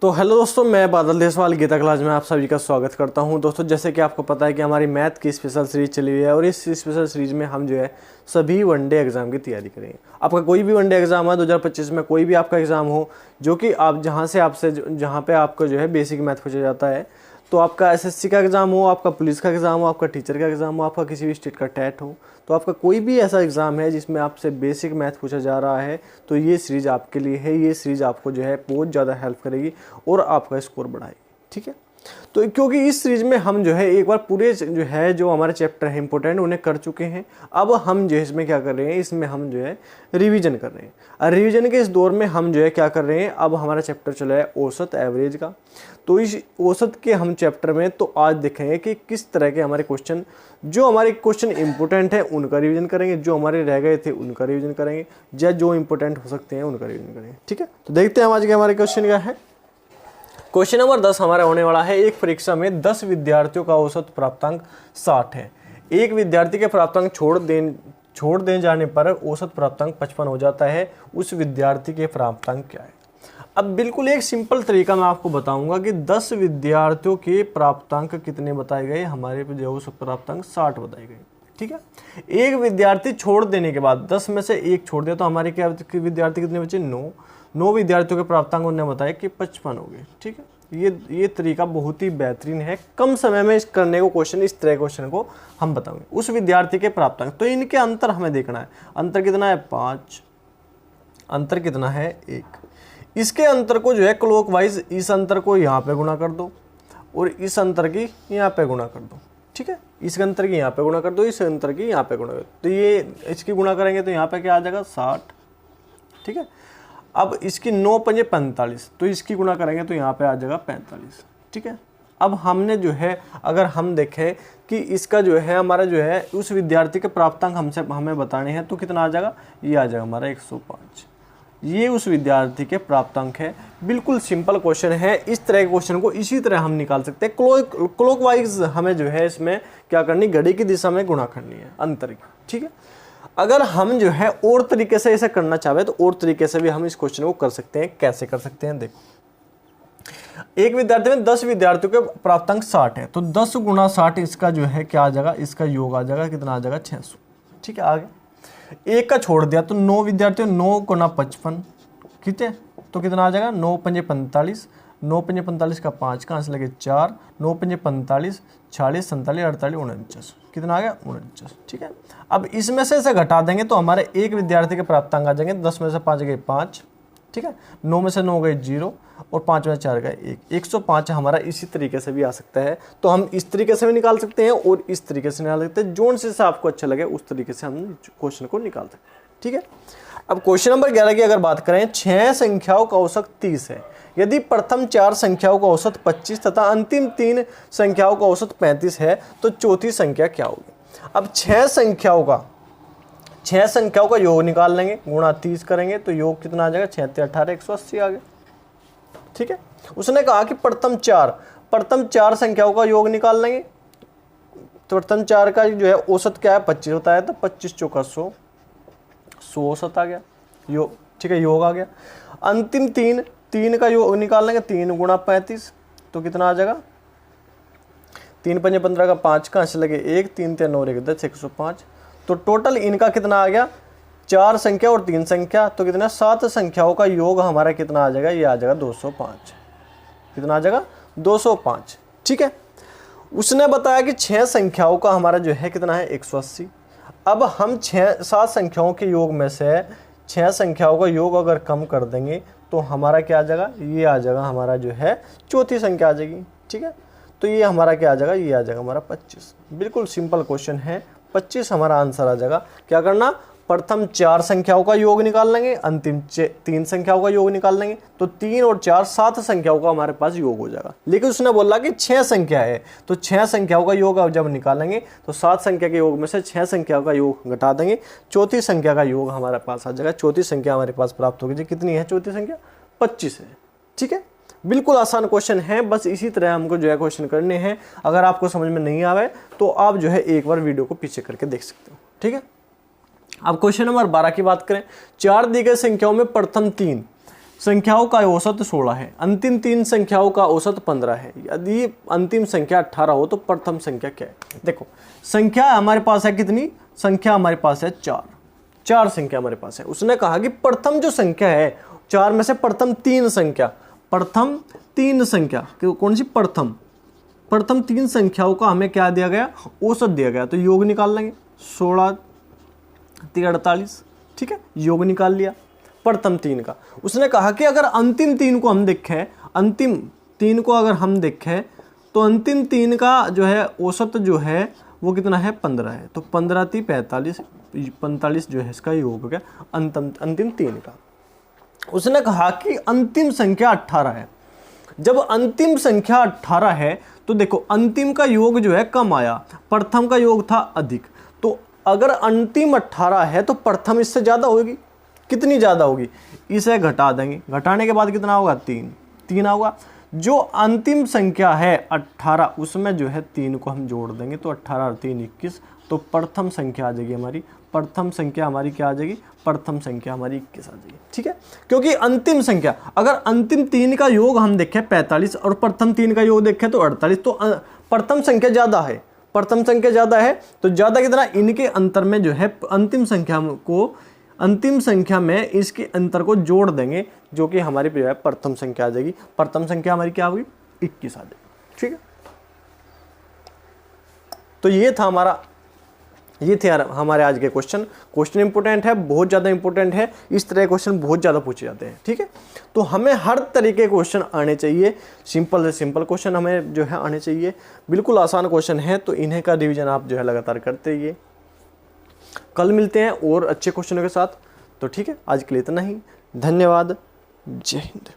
तो हेलो दोस्तों, मैं बादल देसवाल गीता क्लास में आप सभी का स्वागत करता हूं। दोस्तों, जैसे कि आपको पता है कि हमारी मैथ की स्पेशल सीरीज चली हुई है और इस स्पेशल सीरीज में हम जो है सभी वनडे एग्जाम की तैयारी करेंगे। आपका कोई भी वनडे एग्जाम है 2025 में, कोई भी आपका एग्जाम हो जो कि आप जहाँ पे आपको जो है बेसिक मैथ पूछा जाता है, तो आपका एसएससी का एग्ज़ाम हो, आपका पुलिस का एग्ज़ाम हो, आपका टीचर का एग्ज़ाम हो, आपका किसी भी स्टेट का टेट हो, तो आपका कोई भी ऐसा एग्ज़ाम है जिसमें आपसे बेसिक मैथ पूछा जा रहा है, तो ये सीरीज़ आपके लिए है। ये सीरीज़ आपको जो है बहुत ज़्यादा हेल्प करेगी और आपका स्कोर बढ़ाएगी। ठीक है, तो क्योंकि इस सीरीज में हम जो है एक बार पूरे जो हमारे चैप्टर है इंपॉर्टेंट उन्हें कर चुके हैं। अब हम जो है इसमें क्या कर रहे हैं, इसमें हम जो है रिवीजन कर रहे हैं। और रिवीजन के इस दौर में हम जो है क्या कर रहे हैं, अब हमारा चैप्टर चला है औसत एवरेज का। तो इस औसत के हम चैप्टर में तो आज देखेंगे कि किस तरह के हमारे क्वेश्चन, जो हमारे क्वेश्चन इंपॉर्टेंट है उनका रिवीजन करेंगे, जो हमारे रह गए थे उनका रिवीजन करेंगे, या जो इंपॉर्टेंट हो सकते हैं उनका रिवीजन करेंगे। ठीक है, तो देखते हैं आज के हमारे क्वेश्चन क्या है। क्वेश्चन नंबर 10 हमारा होने वाला है। एक परीक्षा में 10 विद्यार्थियों का औसत प्राप्तांक 60 है। एक विद्यार्थी के प्राप्तांक छोड़ देने जाने पर औसत प्राप्तांक 55 हो जाता है। उस विद्यार्थी के प्राप्तांक क्या है? अब बिल्कुल एक सिंपल तरीका मैं आपको बताऊंगा कि 10 विद्यार्थियों के प्राप्तांक कितने बताए गए, हमारे जो औसत प्राप्तांक 60 बताए गए। ठीक है, एक विद्यार्थी छोड़ देने के बाद 10 में से एक छोड़ दिया तो हमारे क्या विद्यार्थी कितने बचे? 9 विद्यार्थियों के प्राप्तांक उन्होंने बताया कि 55 हो गए। ठीक है, ये तरीका बहुत ही बेहतरीन है। कम समय में करने को क्वेश्चन, इस तरह क्वेश्चन को हम बताएंगे। उस विद्यार्थी के प्राप्तांक, तो इनके अंतर हमें देखना है। अंतर कितना है? 5। अंतर कितना है? 1। इसके अंतर को जो है क्लॉकवाइज, इस अंतर को यहाँ पे गुणा कर दो और इस अंतर की यहाँ पे गुणा कर दो। ठीक है, इस अंतर की यहाँ पे गुणा कर दो, इस अंतर की यहाँ पे गुणा कर दो, तो ये इसकी गुणा करेंगे तो यहाँ पे क्या आ जाएगा? 60। ठीक है, अब इसकी 9 पंजे 45, तो इसकी गुणा करेंगे तो यहाँ पे आ जाएगा 45। ठीक है, अब हमने जो है अगर हम देखें कि इसका जो है हमारा जो है उस विद्यार्थी के प्राप्तांक हमें बताने हैं, तो कितना आ जाएगा? ये आ जाएगा हमारा 105। ये उस विद्यार्थी के प्राप्तांक है। बिल्कुल सिंपल क्वेश्चन है। इस तरह के क्वेश्चन को इसी तरह हम निकाल सकते हैं। क्लॉकवाइज हमें जो है इसमें क्या करनी, घड़ी की दिशा में गुणा करनी है अंतर की। ठीक है, अगर हम जो है और तरीके से इसे करना चाहे तो और तरीके से भी हम इस क्वेश्चन को कर सकते हैं। कैसे कर सकते हैं? देखो, एक विद्यार्थी में 10 विद्यार्थियों के प्राप्तांक 60 है, तो 10 गुणा 60 इसका जो है क्या आ जाएगा? इसका योग आ जाएगा, कितना आ जाएगा? 600। ठीक है, आगे एक का छोड़ दिया तो 9 विद्यार्थियों, 9 गुना 55, ठीक है, तो कितना आ जाएगा? 9 पंजे 45, 9 पंजे 45 का 5 कहाँ से लगे? 4, 9 पंजे 45, 46, 47, 48, 49, कितना आ गया? 49। ठीक है, अब इसमें से इसे घटा देंगे तो हमारे एक विद्यार्थी के प्राप्तांक आ जाएंगे। 10 में से 5 गए 5, ठीक है, 9 में से 9 गए 0 और 5 में 4 गए 1। 105 हमारा इसी तरीके से भी आ सकता है। तो हम इस तरीके से भी निकाल सकते हैं और इस तरीके से निकाल सकते हैं। जोन से आपको अच्छा लगे उस तरीके से हम क्वेश्चन को निकाल सकते हैं। ठीक है, अब क्वेश्चन नंबर 11 की अगर बात करें, 6 संख्याओं का औसत 30 है। यदि प्रथम 4 संख्याओं का औसत 25 तथा अंतिम 3 संख्याओं का औसत 35 है, तो चौथी संख्या क्या होगी? अब 6 संख्याओं का योग निकाल लेंगे, गुणा 30 करेंगे तो योग कितना आ जाएगा? 6 × 18 180 आ गया। ठीक है, उसने कहा कि प्रथम 4 संख्याओं का योग निकाल लेंगे, तो प्रथम 4 का जो है औसत क्या है? 25 होता है, तो 25 चौका 100 औसत आ गया योग। ठीक है, योग आ गया। अंतिम 3 का योग निकाल लेंगे, 3 गुणा 35, तो कितना आ जाएगा? 3 पंजे 15 का 5 कहाँ से लगे? 1, 3 3 9 1 10 105। तो टोटल इनका कितना आ गया? 4 संख्या और 3 संख्या, तो कितना? 7 संख्याओं का योग हमारा कितना आ जाएगा? ये आ जाएगा 205। कितना आ जाएगा? 205। ठीक है, उसने बताया कि 6 संख्याओं का हमारा जो है कितना है? 180। अब हम 7 संख्याओं के योग में से 6 संख्याओं का योग अगर कम कर देंगे तो हमारा क्या आ जाएगा? ये आ जाएगा हमारा जो है चौथी संख्या आ जाएगी। ठीक है, तो ये हमारा क्या आ जाएगा? ये आ जाएगा हमारा 25। बिल्कुल सिंपल क्वेश्चन है, 25 हमारा आंसर आ जाएगा। क्या करना? प्रथम 4 संख्याओं का योग निकाल लेंगे, अंतिम 3 संख्याओं का योग निकाल लेंगे, तो 3 और 4 7 संख्याओं का हमारे पास योग हो जाएगा। लेकिन उसने बोला कि 6 संख्या है, तो 6 संख्याओं का योग जब निकालेंगे तो 7 संख्या के योग में से 6 संख्याओं का योग घटा देंगे, चौथी संख्या का योग हमारे पास आ जाएगा। चौथी संख्या हमारे पास प्राप्त होगी। कितनी है चौथी संख्या? 25 है। ठीक है, बिल्कुल आसान क्वेश्चन है। बस इसी तरह हमको जो है क्वेश्चन करने हैं। अगर आपको समझ में नहीं आवे तो आप जो है एक बार वीडियो को पीछे करके देख सकते हो। ठीक है, अब क्वेश्चन नंबर 12 की बात करें। 4 दी गई संख्याओं में प्रथम 3 संख्याओं का औसत 16 है, अंतिम 3 संख्याओं का औसत 15 है। यदि अंतिम संख्या 18 हो तो प्रथम संख्या क्या है? देखो संख्या हमारे पास है कितनी? संख्या हमारे पास है 4 संख्या हमारे पास है। उसने कहा कि प्रथम जो संख्या है 4 में से प्रथम 3 संख्या, प्रथम 3 संख्या कौन सी? प्रथम 3 संख्याओं का हमें क्या दिया गया? औसत दिया गया। तो योग निकाल लेंगे, 16 3 48, ठीक है, योग निकाल लिया प्रथम 3 का। उसने कहा कि अगर अंतिम 3 को हम देखें, अंतिम 3 को अगर हम देखें तो अंतिम 3 का जो है औसत जो है वो कितना है? 15 है। तो 15 3 45, 45 जो है इसका योग हो गया अंतिम 3 का। उसने कहा कि अंतिम संख्या 18 है। जब अंतिम संख्या 18 है तो देखो अंतिम का योग जो है कम आया, प्रथम का योग था अधिक। तो अगर अंतिम 18 है तो प्रथम इससे ज़्यादा होगी। कितनी ज़्यादा होगी? इसे घटा देंगे, घटाने के बाद कितना होगा? 3 होगा। जो अंतिम संख्या है 18 उसमें जो है 3 को हम जोड़ देंगे तो 18 और 3 21। तो प्रथम संख्या आ जाएगी हमारी, प्रथम संख्या हमारी क्या आ जाएगी? प्रथम संख्या हमारी 21 आ जाएगी, ठीक है। क्योंकि अंतिम संख्या, अगर अंतिम 3 का योग हम देखें 45 और प्रथम 3 का योग देखें तो 48, तो प्रथम संख्या ज़्यादा है, प्रथम संख्या ज़्यादा है। तो ज़्यादा कितना? इनके अंतर में जो है अंतिम संख्या में इसके अंतर को जोड़ देंगे, जो कि हमारी जो है प्रथम संख्या आ जाएगी। प्रथम संख्या हमारी क्या होगी? 21 आ जाएगी, ठीक है। तो ये थे हमारे आज के क्वेश्चन इंपॉर्टेंट है, बहुत ज़्यादा इंपॉर्टेंट है। इस तरह के क्वेश्चन बहुत ज़्यादा पूछे जाते हैं, ठीक है। तो हमें हर तरीके के क्वेश्चन आने चाहिए, सिंपल से सिंपल क्वेश्चन हमें जो है आने चाहिए। बिल्कुल आसान क्वेश्चन है, तो इन्हें का रिवीजन आप जो है लगातार करते रहिए। कल मिलते हैं और अच्छे क्वेश्चनों के साथ। तो ठीक है, आज के लिए इतना ही। धन्यवाद। जय हिंद।